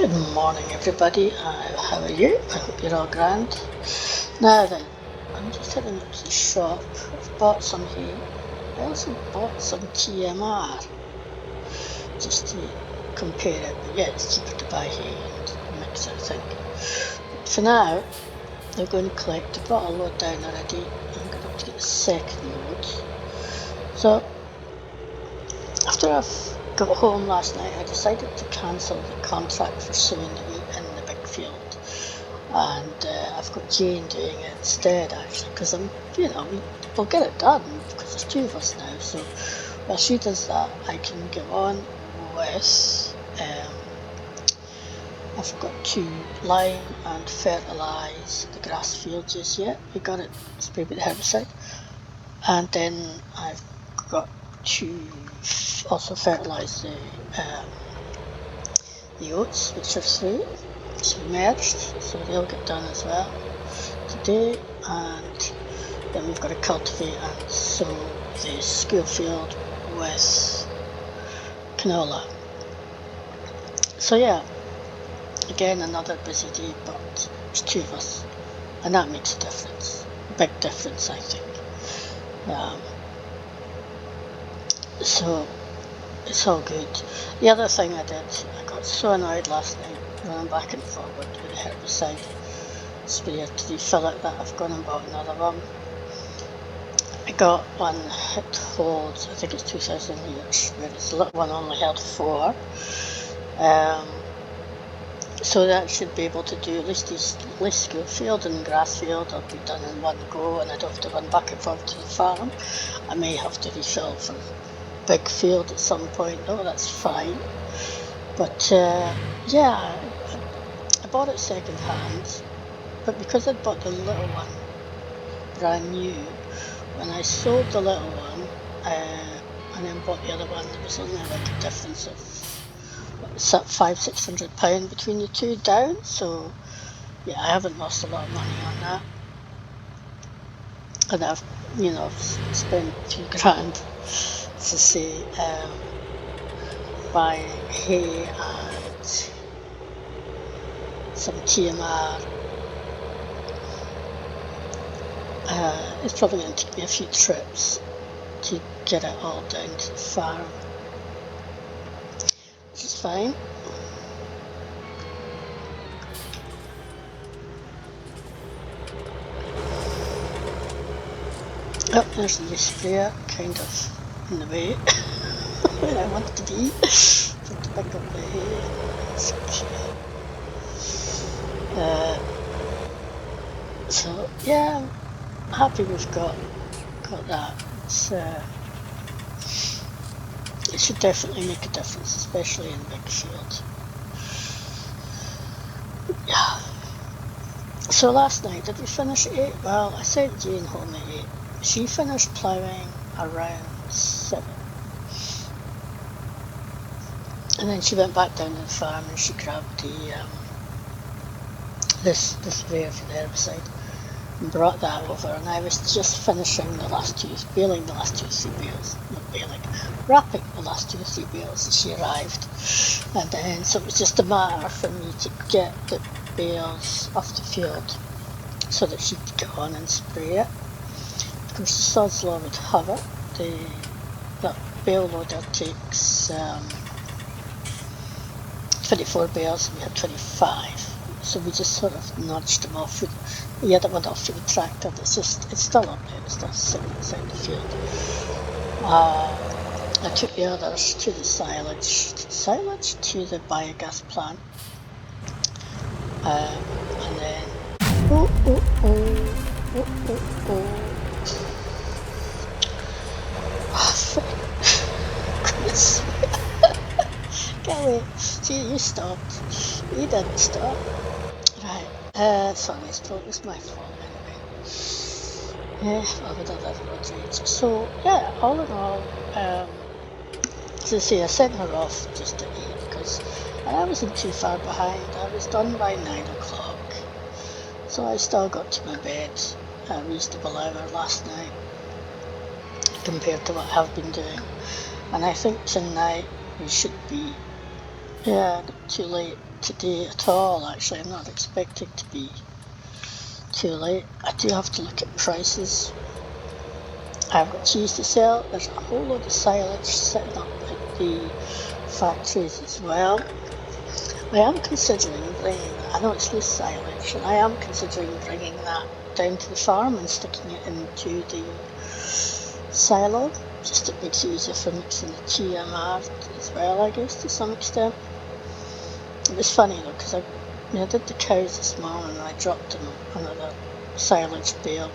Good morning everybody, how are you? I hope you're all grand. Now then, I'm just heading up to the shop. I've bought some hay. I also bought some TMR, just to compare it, but yeah, it's cheaper to buy hay and mix it, I think. For now, they're going to collect. I brought a load down already. I'm going to get the second load. So, after I've got home last night, I decided to cancel the contract for sowing the wheat in the big field. And I've got Jane doing it instead, actually, because we'll get it done because there's two of us now. So while she does that, I can get on with. I've got to lime and fertilise the grass fields just yet. We got it sprayed with the herbicide, and then I've got to also fertilise the oats, which are through submerged, so they'll get done as well today. And then we've got to cultivate and sow the school field with canola. So yeah, again another busy day, but there's two of us, and that makes a difference, a big difference, I think. So it's all good. The other thing I did, I got so annoyed last night running back and forward with the herbicide sprayer to refill it that I've gone and bought another one. I got one that holds, I think it's 2,000 litres, whereas the little one only held 4. So that should be able to do at least school field and grass field. I'll be done in one go, and I don't have to run back and forth to the farm. I may have to refill for big field at some point though, that's fine. But yeah, I bought it second hand, but because I'd bought the little one brand new, when I sold the little one and then bought the other one, there was only like a difference of £500-600 between the two down. So yeah, I haven't lost a lot of money on that, and I've spent a few grand to say buying hay and some TMR. It's probably going to take me a few trips to get it all down to the farm, which is fine. Oh, there's the sprayer, kind of in the way where I want to be, to pick up the hay. So yeah, I'm happy we've got that. It should definitely make a difference, especially in big field. Yeah. So last night, did we finish at 8? Well, I sent Jane home at 8. She finished ploughing around 7. And then she went back down to the farm and she grabbed this sprayer for the herbicide and brought that over, and I was just finishing baling the last 2 or 3 bales, not baling, wrapping the last 2 or 3 bales as she arrived. And then, so it was just a matter for me to get the bales off the field so that she could get on and spray it. Of course, the sod's law would have it, that bale loader takes 24 bales and we had 25. So we just sort of nudged them off. The other one off for the tractor. It's still up there. It's still sitting inside the field. I took the others to the silage to the biogas plant, and then goodness. Can't wait. See, you stopped. You didn't stop. Right, sorry, it's my fault anyway. Yeah, well, with other road rage. So, yeah, all in all, as I say, I sent her off just at 8 because I wasn't too far behind. I was done by 9 o'clock. So I still got to my bed a reasonable hour last night compared to what I've been doing. And I think tonight we should be Yeah, not too late today at all actually. I'm not expecting to be too late. I do have to look at prices. I've got cheese to sell. There's a whole load of silage sitting up at the factories as well. I am considering bringing, I know it's loose silage, and I am considering bringing that down to the farm and sticking it into the silo. Just it makes it easier for mixing the TMR as well, I guess, to some extent. It was funny though, because I did the cows this morning and I dropped them another silage bale,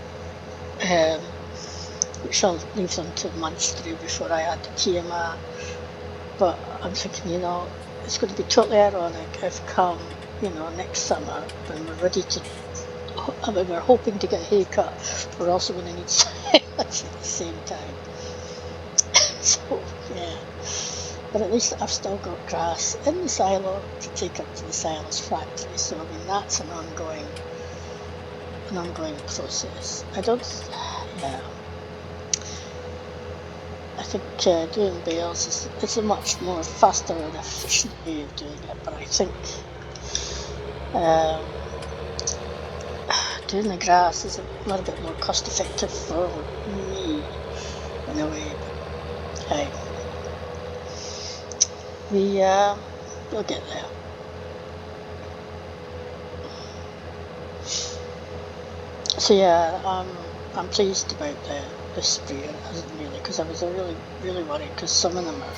which I'll leave them to munch through before I add the TMR. But I'm thinking, it's going to be totally ironic if come, next summer when we're ready to, when we're hoping to get a haircut, we're also going to need silage at the same time. So, yeah. But at least I've still got grass in the silo to take up to the silage factory. So, I mean, that's an ongoing process. I think doing bales is a much more faster and efficient way of doing it, but I think doing the grass is a little bit more cost effective for me in a way. But hey, we'll get there. So yeah, I'm pleased about the sprayer, really, because I was really worried, because some of them are,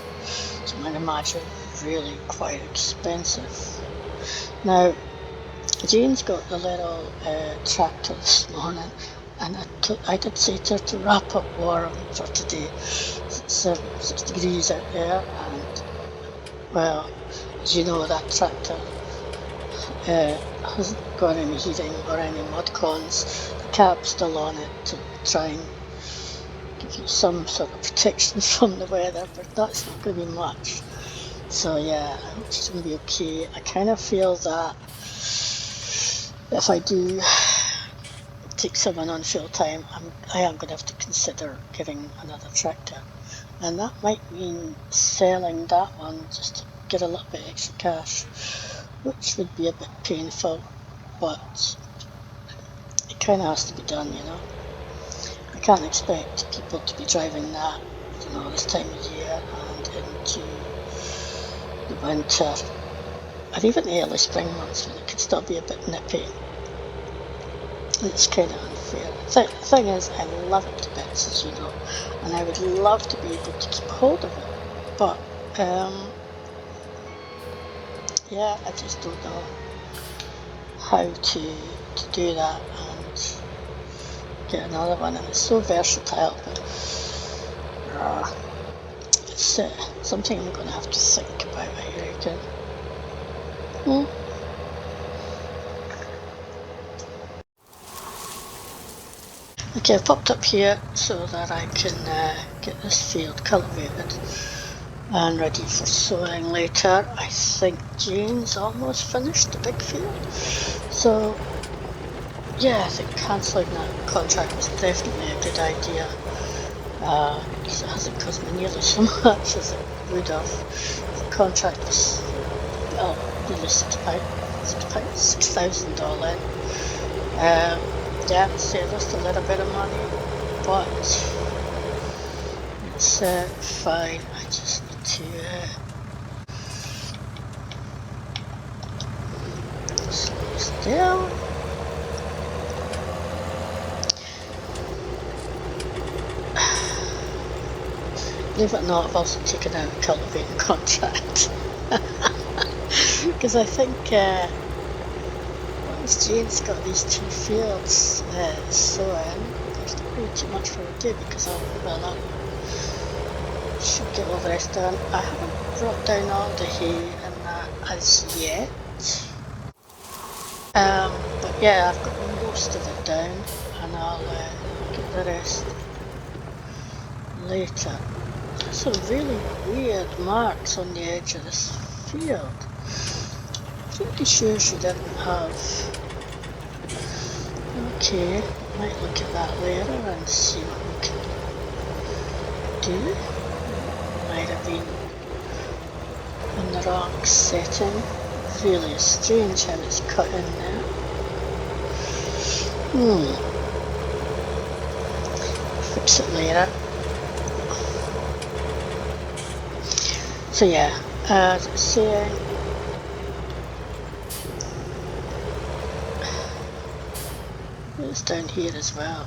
as you might imagine, really quite expensive. Now, Jane's got the little tractor this morning, and I did say to her to wrap up warm for today. It's 6 degrees out there, and well, as you know, that tractor hasn't got any heating or any mud cons. The cap's still on it to try and give you some sort of protection from the weather, but that's not going to be much. So yeah, I hope she's going to be okay. I kind of feel that if I do take someone on full time, I am going to have to consider getting another tractor, and that might mean selling that one just to get a little bit extra cash, which would be a bit painful, but it kind of has to be done, I can't expect people to be driving that, this time of year and into the winter, and even the early spring months when it could still be a bit nippy. It's kind of unfair. The thing is, I love it to bits, as you know, and I would love to be able to keep hold of it, but yeah, I just don't know how to do that and get another one, and it's so versatile, but it's something I'm going to have to think about, I reckon. Okay, I've popped up here so that I can get this field cultivated and ready for sowing later. I think Jane's almost finished the big field, so yeah, I think cancelling that contract was definitely a good idea, because it hasn't cost me nearly so much as it would have if the contract was, well, nearly £6,000 all in. Yeah, saved us a little bit of money, but it's fine. I just need to slow this down. Believe it or not, I've also taken out a cultivating contract, because I think once Jane's got these 2 fields sowing, there's not really too much for her to do, because I should get all the rest done. I haven't brought down all the hay and that as yet, but yeah, I've got most of it down, and I'll get the rest later. Some really weird marks on the edge of this field. Pretty sure she didn't have. Okay, might look at that later and see what we can do. Might have been on the wrong setting. Really strange how it's cut in there. Fix it later. So yeah, as I was saying, it's down here as well.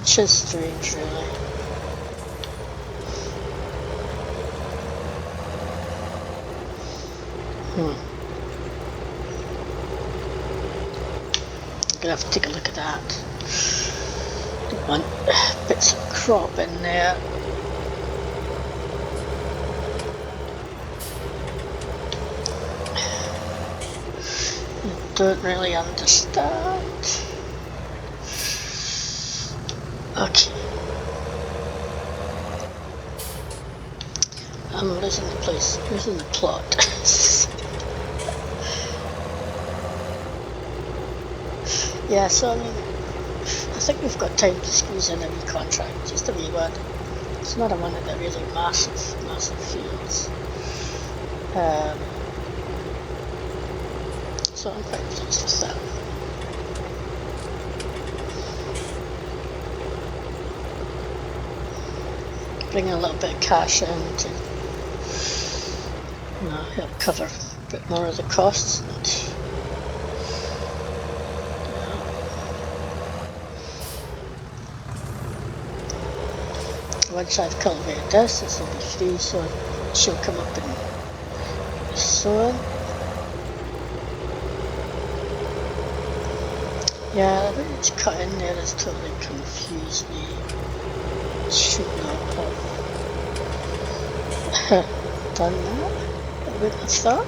Which is strange, really. I'm gonna have to take a look at that. Don't want bits of crop in there. I don't really understand. Okay. I'm losing the place, losing the plot. Yeah, so I mean, I think we've got time to squeeze in a wee contract, just a wee one. It's not a one of the really massive fields. So I'm quite pleased with that. Bring a little bit of cash in to help cover a bit more of the costs. Once I've cultivated this will be free, so she'll come up and so on. Yeah, the way it's cut in there has totally confused me. It should not have done that. I wouldn't have thought.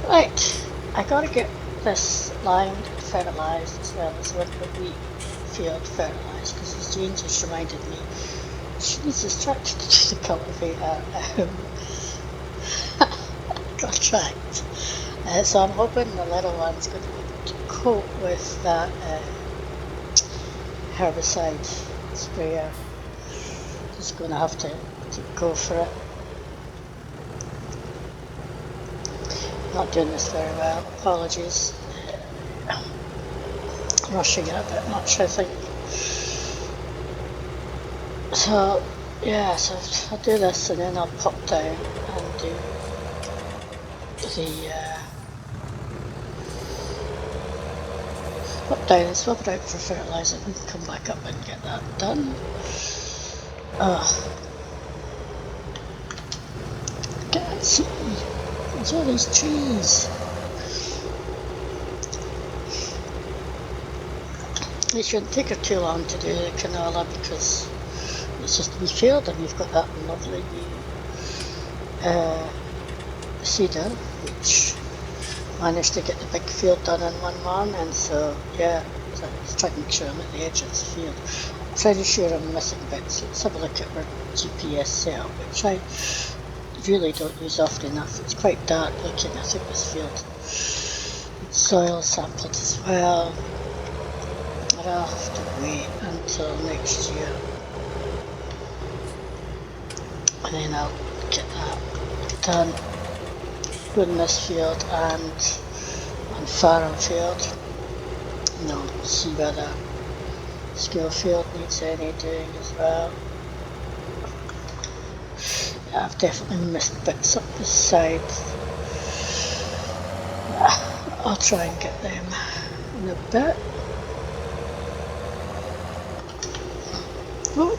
Right, I gotta get this limed and fertilised as well as with the wheat field fertilised, because as Jane just reminded me, she needs distracted to the cultivator contract. So I'm hoping the little one's going to be able to cope with that herbicide sprayer. Just going to have to go for it. Not doing this very well, apologies. Rushing it a bit much, I think. So yeah, so I'll do this and then I'll pop down and do the pop down and swap it out for fertiliser and come back up and get that done. Can't see. There's all these trees. It shouldn't take her too long to do the canola because it's just a wee field and we've got that lovely cedar which managed to get the big field done in one morning. So yeah, so I was trying to make sure I'm at the edge of the field. I'm pretty sure I'm missing bits. Let's have a look at our GPS setup, which I really don't use often enough. It's quite dark looking, I think, this field. It's soil sampled as well. But I'll have to wait until next year. And then I'll get that done. Good in this field and on farm field. And I'll see whether skill field needs any doing as well. Yeah, I've definitely missed bits up this side. I'll try and get them in a bit. Oh.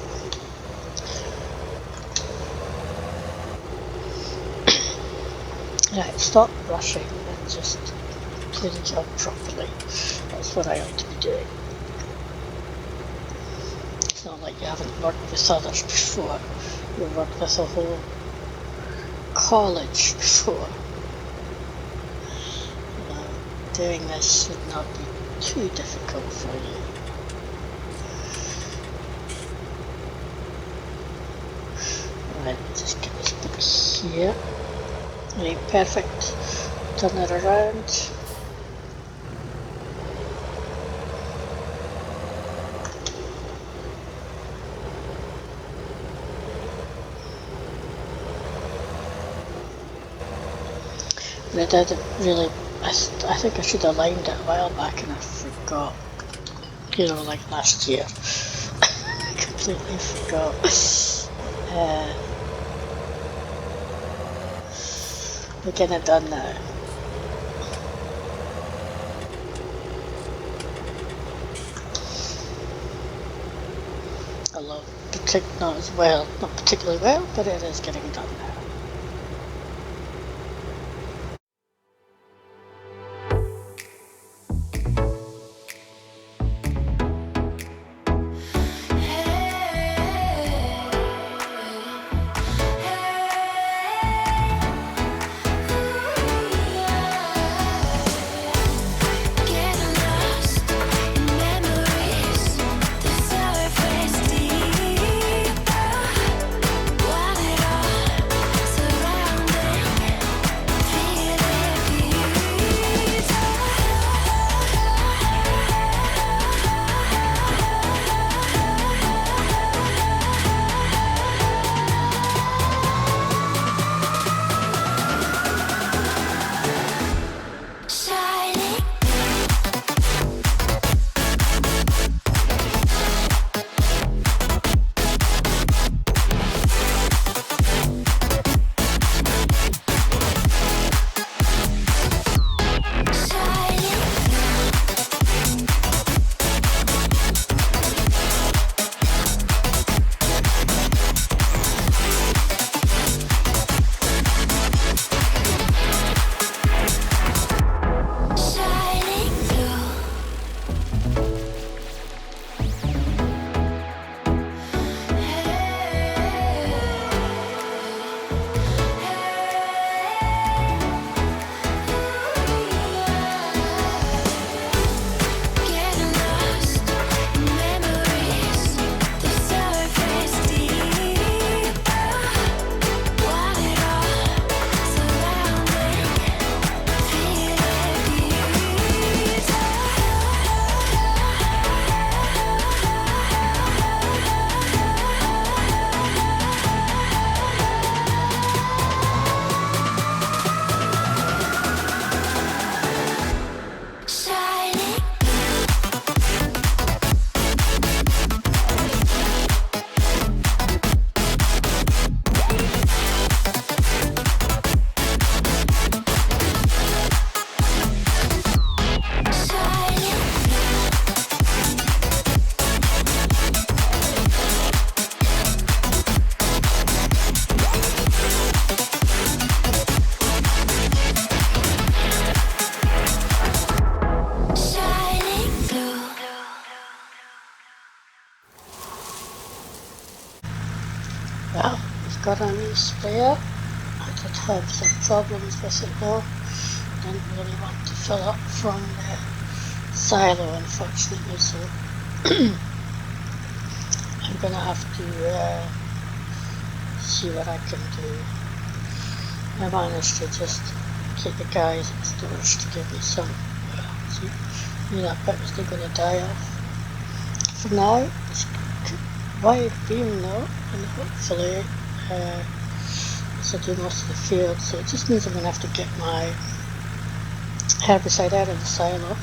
Right, stop rushing and just do the job properly. That's what I ought to be doing. It's not like you haven't worked with others before. You work with a whole college before. Doing this should not be too difficult for you. Right, just get this bit here. Right, perfect. Turn it around. And I didn't really, I think I should have lined it a while back and I forgot. You know, like last year. Completely forgot. We're getting it done now. Although, not as well, not particularly well, but it is getting done now. Well, we've got a new sprayer. I did have some problems with it though. Didn't really want to fill up from the silo, unfortunately, so I'm going to have to see what I can do. I managed to just get the guys at stores to give me some. See, that bit was still going to die off. For now, it's wide beam though, and hopefully this will do most of the field, so it just means I'm going to have to get my herbicide out of the silo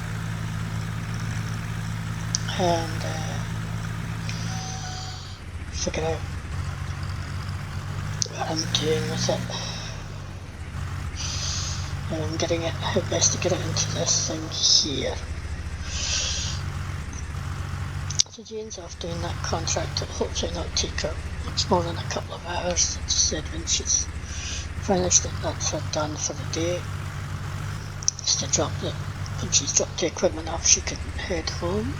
and figure out what I'm doing with it. And I'm getting it, how best to get it into this thing here. So Jane's off doing that contract, hopefully not take her much more than a couple of hours. I just said when she's finished it, that's her done for the day. Just to drop the, when she's dropped the equipment off, she can head home.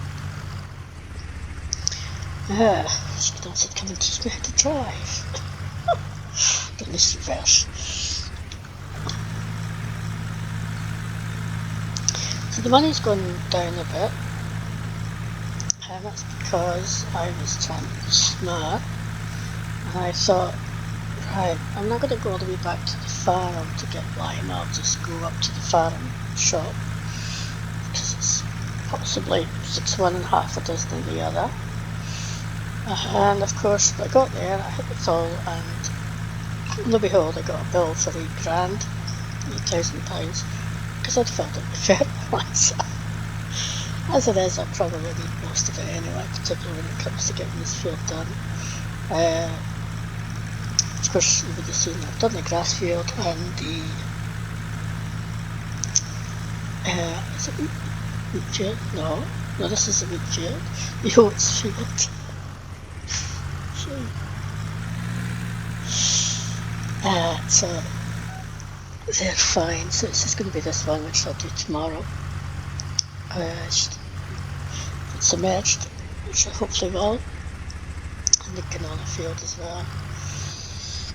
She could also come and teach me how to drive. But this reverse. So the money's gone down a bit, and that's because I was trying to be smart, and I thought, right, I'm not going to go all the way back to the farm to get lime, I'll just go up to the farm shop, because it's possibly 6 one and half a dozen the other. And of course I got there, I hit the toll, and lo and behold I got a bill for £8 grand, £8,000, because I'd filled it with fertiliser. As it is, I probably need most of it anyway, particularly when it comes to getting this field done. Of course you would have seen I've done the grass field and the is it wheat field? No, this is the wheat field, the oats field. So they're fine, so it's just going to be this one which I'll do tomorrow. It's submerged, which I hopefully will, and the canola field as well,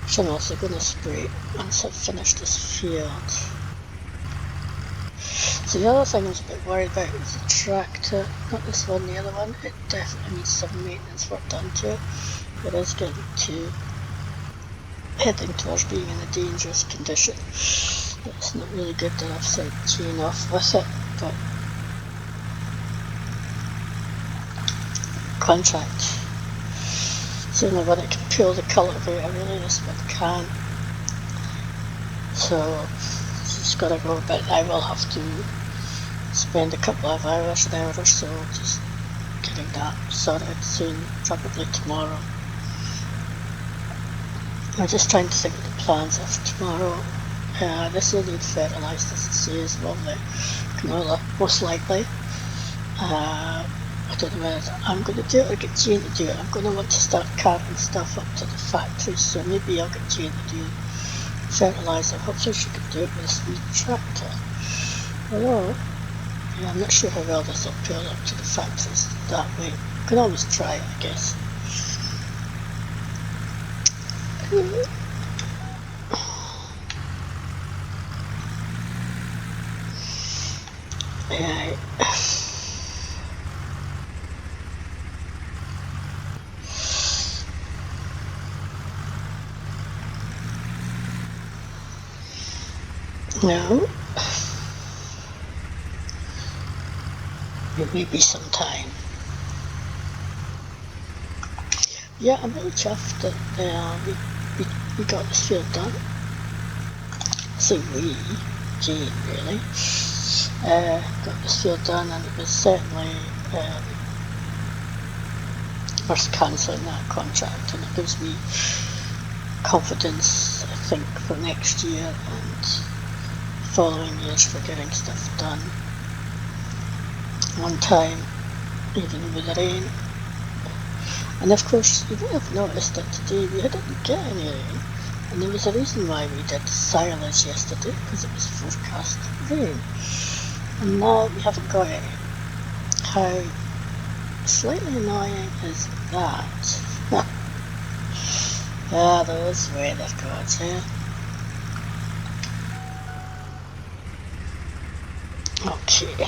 which I'm also going to spray once I've finished this field. So the other thing I was a bit worried about was the tractor, not this one, the other one. It definitely needs some maintenance work done to it. It is heading towards being in a dangerous condition. It's not really good to have side chain off with it, but contract. It's the only one that can pull the cultivator, really, this one can't. So it's got to go, but I will have to spend a couple of hours, an hour or so, just getting that sorted soon, probably tomorrow. I'm just trying to think of the plans of tomorrow. This will need fertilised, as I say, as well, the canola, most likely. I don't know whether I'm going to do it or get Jane to do it. I'm going to want to start carting stuff up to the factory, so maybe I'll get Jane to do fertiliser. Hopefully she can do it with this wee tractor. Although, yeah, I'm not sure how well this will pull up to the factories that way. You can always try it, I guess. Yeah. No. It may be some time. Yeah, I'm really chuffed that we got this field done. I say we, Jane really, got this field done, and it was certainly worth cancelling that contract, and it gives me confidence, I think, for next year and following years for getting stuff done on time, even with the rain. And of course, you may have noticed that today we didn't get any rain, and there was a reason why we did silage yesterday, because it was forecast rain, and now we haven't got any. How slightly annoying is that? Ah, those weather gods, eh? Okay.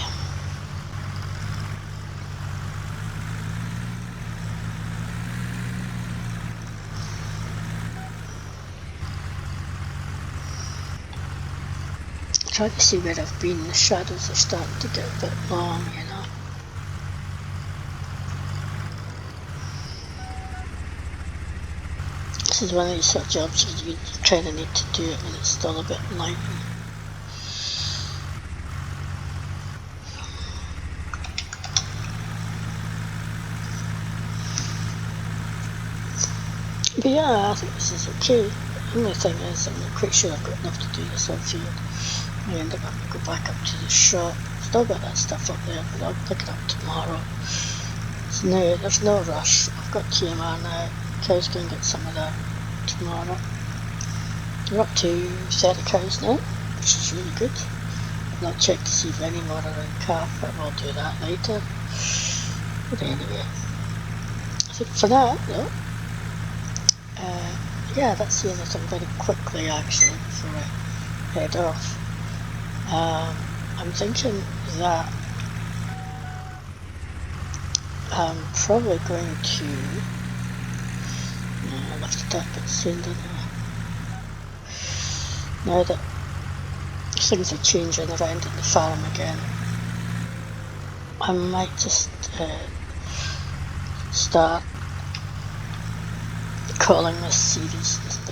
Try to see where I've been. The shadows are starting to get a bit long, you know. This is one of these sort of jobs you kind of need to do it when it's still a bit light. But yeah, I think this is okay. The only thing is, I'm not quite sure I've got enough to do this on field. I end up having to go back up to the shop. Still got that stuff up there, but I'll pick it up tomorrow. So no, there's no rush. I've got TMR now. Cows can get some of that tomorrow. We're up to 30 cows now, which is really good. I've not checked to see if any more are in calf, but we'll do that later. But anyway, I think for that though, yeah, that's the other thing very quickly actually before I head off. I'm thinking that I'm probably going to, I left it up a bit soon, didn't I? Now that things are changing around at the farm again, I might just start calling this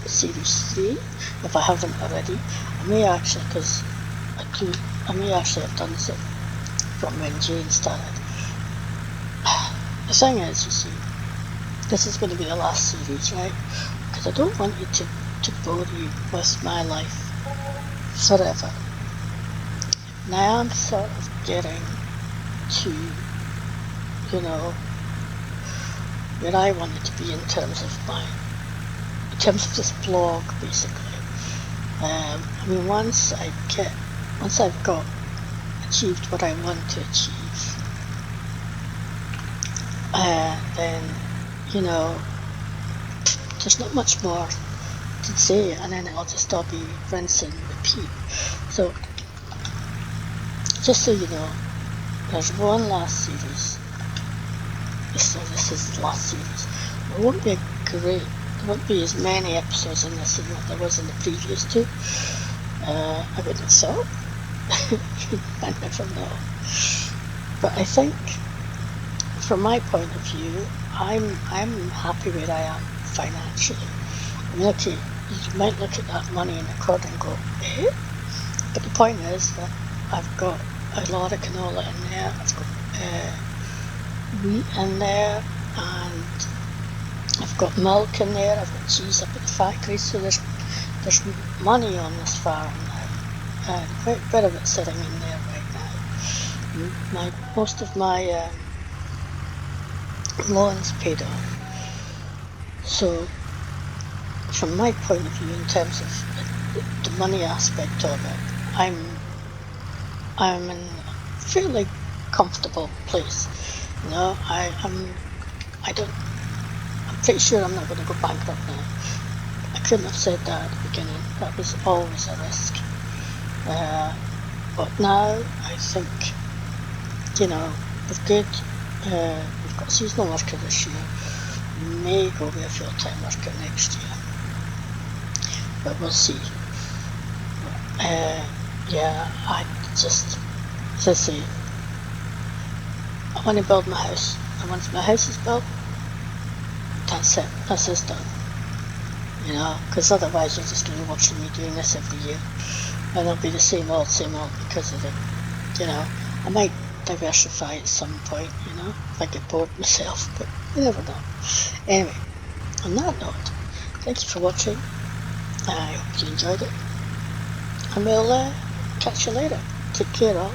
series 3 if I haven't already. I may actually, because I may actually have done so from when Jane started. The thing is, you see, this is going to be the last series, right? Because I don't want you to bore you with my life forever. And I am sort of getting to, you know, where I wanted to be in terms of this blog, basically. I mean, once I've got achieved what I want to achieve, then, you know, there's not much more to say, and then it'll just all be rinse and repeat. So, just so you know, there's one last series. This is the last series. There won't be as many episodes in this as there was in the previous two. I wouldn't have thought. I never know. But I think, from my point of view, I'm happy where I am financially. I mean, okay, you might look at that money in the cord and go, eh? But the point is that I've got a lot of canola in there, I've got wheat in there, and I've got milk in there, I've got cheese up at the factory, so there's money on this farm now, and quite a bit of it sitting in there right now. Most of my loans paid off. So from my point of view, in terms of the money aspect of it, I'm in a fairly comfortable place. You know, I'm pretty sure I'm not going to go bankrupt now. I couldn't have said that at the beginning. That was always a risk. But now I think, you know, we're good. We've got a seasonal worker this year. We may go with a full-time worker next year, but we'll see. Yeah, I just, as I say, I want to build my house, and once my house is built, that's it, that's us done. You know, because otherwise you're just going to be watching me doing this every year, and it'll be the same old, because of it. You know, I might diversify at some point, you know, if I get bored myself, but you never know. Anyway, on that note, thank you for watching. I hope you enjoyed it, and we'll catch you later. Take care all.